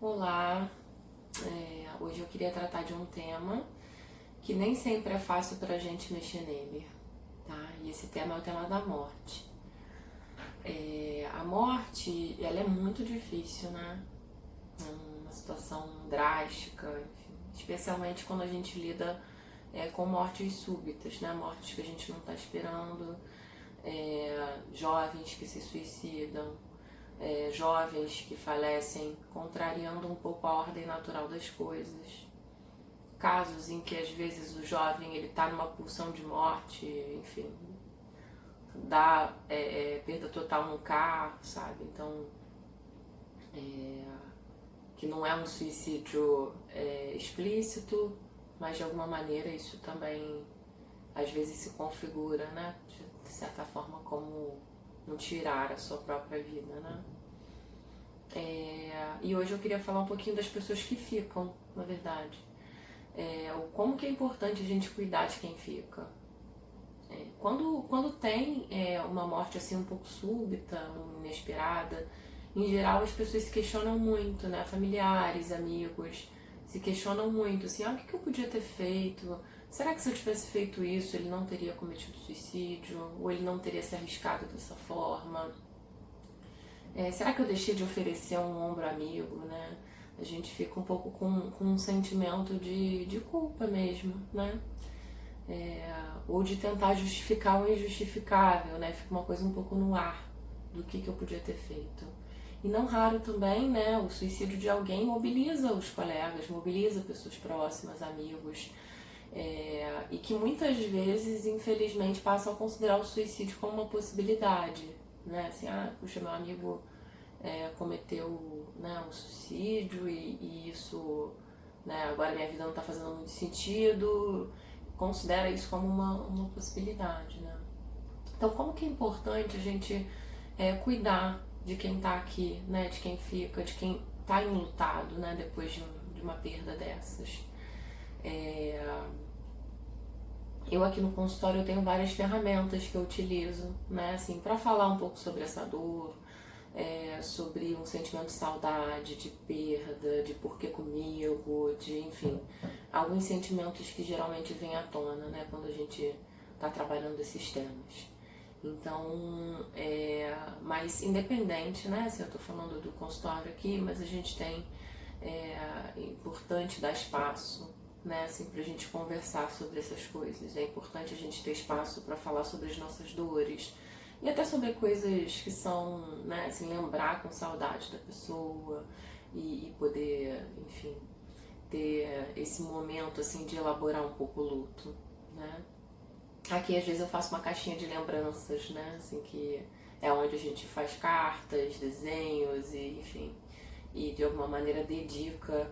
Olá, hoje eu queria tratar de um tema que nem sempre é fácil pra gente mexer nele, tá? E esse tema é o tema da morte. A morte, ela é muito difícil, né? É uma situação drástica, enfim, especialmente quando a gente lida com mortes súbitas, né? Mortes que a gente não tá esperando, jovens que se suicidam, jovens que falecem contrariando um pouco a ordem natural das coisas, casos em que às vezes o jovem ele está numa pulsão de morte, enfim, dá perda total no carro, sabe? Então, que não é um suicídio explícito, mas de alguma maneira isso também às vezes se configura, né? De certa forma como não tirar a sua própria vida, né? E hoje eu queria falar um pouquinho das pessoas que ficam, na verdade. Como que é importante a gente cuidar de quem fica. Quando tem uma morte assim um pouco súbita, inesperada, em geral as pessoas se questionam muito, né? Familiares, amigos, se questionam muito, assim, o que eu podia ter feito? Será que se eu tivesse feito isso ele não teria cometido suicídio? Ou ele não teria se arriscado dessa forma? Será que eu deixei de oferecer um ombro amigo, né? A gente fica um pouco com um sentimento de culpa mesmo, né? Ou de tentar justificar o injustificável, né? Fica uma coisa um pouco no ar do que eu podia ter feito. E não raro também, né? O suicídio de alguém mobiliza os colegas, mobiliza pessoas próximas, amigos, e que muitas vezes, infelizmente, passam a considerar o suicídio como uma possibilidade, né? Assim, puxa, meu amigo cometeu, né, um suicídio e isso, né, agora minha vida não está fazendo muito sentido, considera isso como uma possibilidade, né? Então, como que é importante a gente cuidar de quem está aqui, né, de quem fica, de quem está enlutado, né, depois de uma perda dessas. Eu aqui no consultório eu tenho várias ferramentas que eu utilizo, né, assim, para falar um pouco sobre essa dor, sobre um sentimento de saudade, de perda, de porquê comigo, de, enfim, alguns sentimentos que geralmente vêm à tona, né, quando a gente está trabalhando esses temas. Então, mas independente, né, assim, eu estou falando do consultório aqui, mas a gente tem, é importante dar espaço, né, assim, pra gente conversar sobre essas coisas. É importante a gente ter espaço para falar sobre as nossas dores e até sobre coisas que são, né, assim, lembrar com saudade da pessoa e poder, enfim, ter esse momento, assim, de elaborar um pouco o luto, né. Aqui às vezes eu faço uma caixinha de lembranças, né, assim, que é onde a gente faz cartas, desenhos e, enfim, e de alguma maneira dedica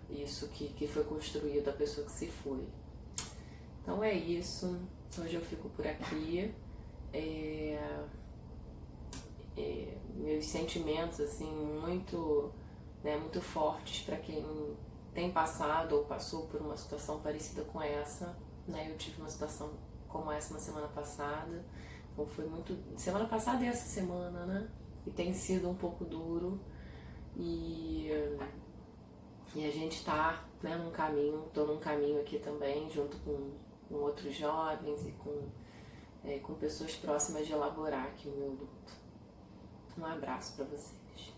isso que foi construído à pessoa que se foi. Então é isso, hoje eu fico por aqui. Meus sentimentos assim muito, né, muito fortes para quem tem passado ou passou por uma situação parecida com essa, né? Eu tive uma situação como essa na semana passada, então foi muito semana passada e essa semana, né? E tem sido um pouco duro e a gente tá, né, num caminho, tô num caminho aqui também junto com outros jovens e com pessoas próximas de elaborar aqui o meu luto. Um abraço para vocês.